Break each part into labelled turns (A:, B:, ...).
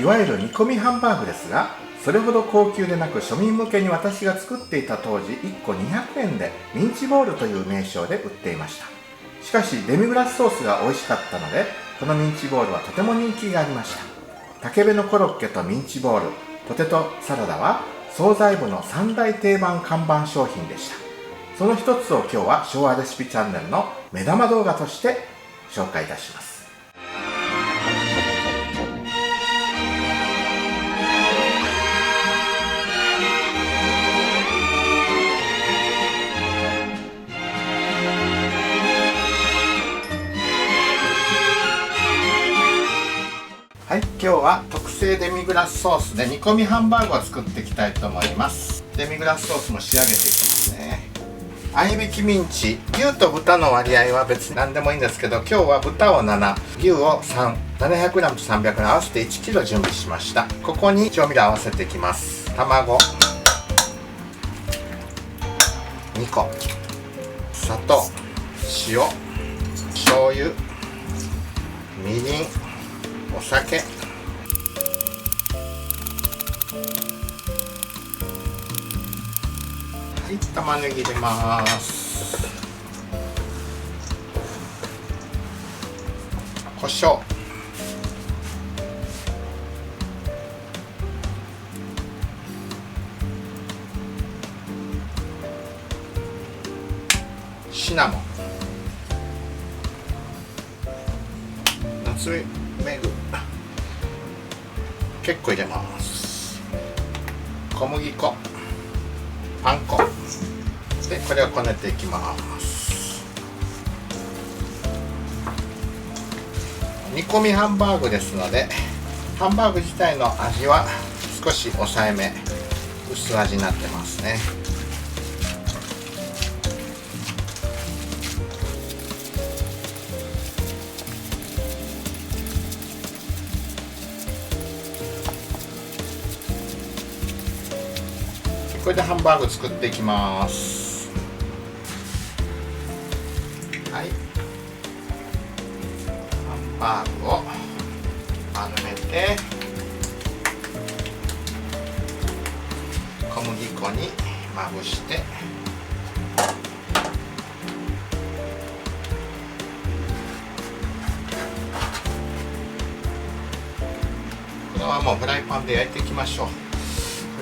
A: いわゆる煮込みハンバーグですが、それほど高級でなく庶民向けに私が作っていた当時1個200円でミンチボールという名称で売っていました。しかしデミグラスソースが美味しかったので、このミンチボールはとても人気がありました。竹部のコロッケとミンチボール、ポテトサラダは惣菜部の3大定番看板商品でした。その一つを今日は昭和レシピチャンネルの目玉動画として紹介いたします。はい、今日は特製デミグラスソースで煮込みハンバーグを作っていきたいと思います。デミグラスソースも仕上げていきますね。合いびきミンチ、牛と豚の割合は別に何でもいいんですけど、今日は豚を7、牛を3、700g と 300g 合わせて 1kg 準備しました。ここに調味料合わせていきます。卵2個、砂糖、塩、醤油、みりん、お酒、はい、玉ねぎ入れます。胡椒、シナモン、ナツメグ結構入れます。小麦粉、パン粉でこれをこねていきます。煮込みハンバーグですので、ハンバーグ自体の味は少し抑えめ、薄味になってますね。これでハンバーグ作っていきます。はい、ハンバーグを丸めて小麦粉にまぶして、これはもうフライパンで焼いていきましょう。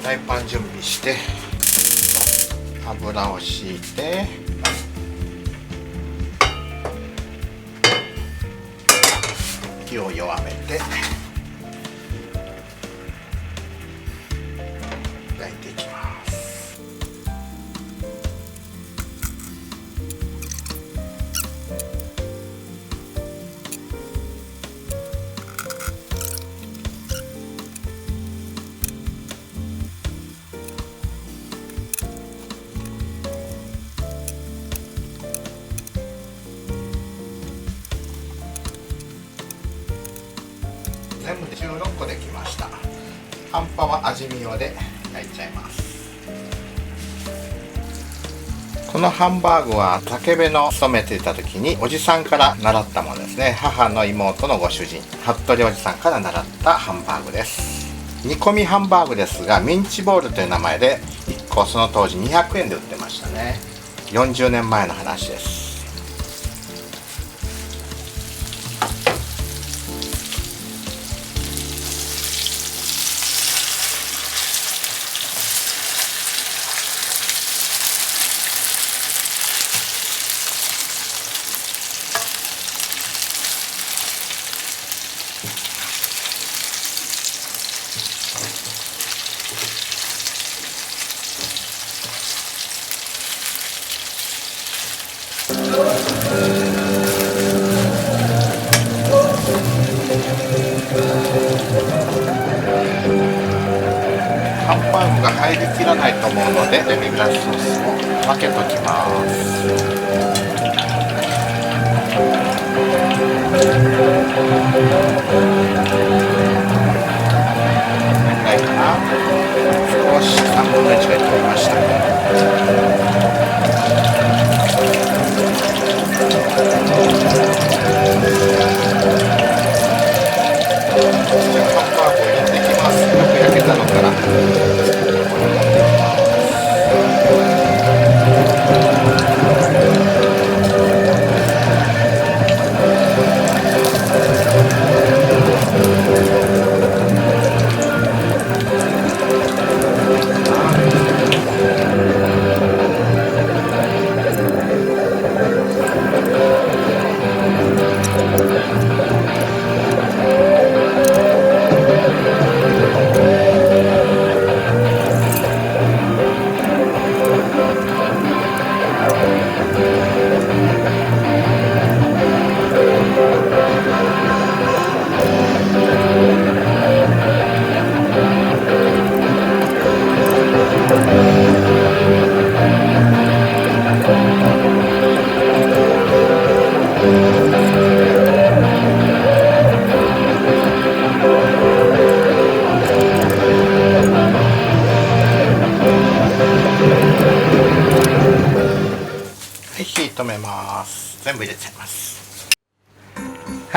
A: フライパン準備して油を敷いて、火を弱めて焼いていきます。全部で16個できました。半端は味見用で焼いちゃいます。このハンバーグは竹部の勤めていた時におじさんから習ったものですね。母の妹のご主人、服部おじさんから習ったハンバーグです。煮込みハンバーグですが、ミンチボールという名前で1個その当時200円で売ってましたね。40年前の話です。ハンバーグが入りきらないと思うので、デミグラスソースを分けときます。ぐらいかな。少し3分の1がいきました。ハンバーグを入れて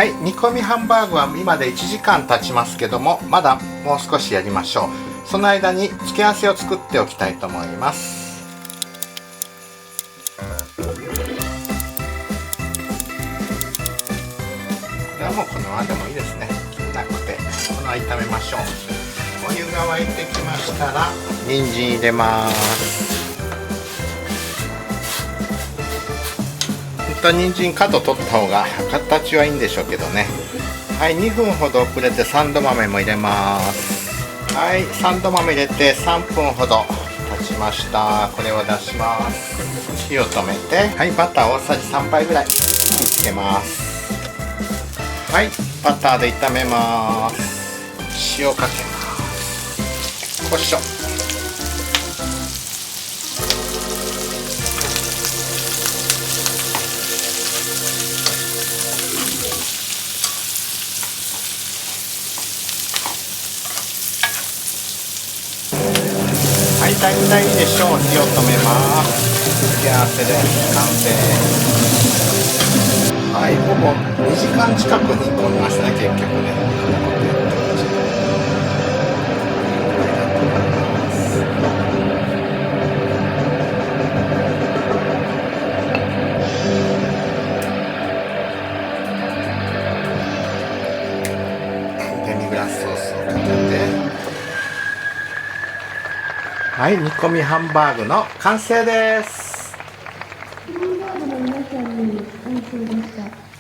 A: はい、煮込みハンバーグは今で1時間経ちますけども、まだもう少しやりましょう。その間に付け合わせを作っておきたいと思います。これはもうこのままでもいいですね。切らなくてこのまま炒めましょう。お湯が沸いてきましたら人参入れます。本当は人参角取った方が形はいいんでしょうけどね。はい、2分ほど遅れてサンド豆も入れます。はい、サンド豆入れて3分ほど経ちました。これを出します。火を止めて、はい、バター大さじ3杯ぐらい火つけます。はい、バターで炒めます。塩かけます。胡椒、はい、大体いいでしょう。火を止めます。付け合わせで完成。はい、ほぼ2時間近く煮込みましたね、結局ね。デミグラスソースをかけて、はい、煮込みハンバーグの完成です。
B: ハンバーグの皆さんに完成でした。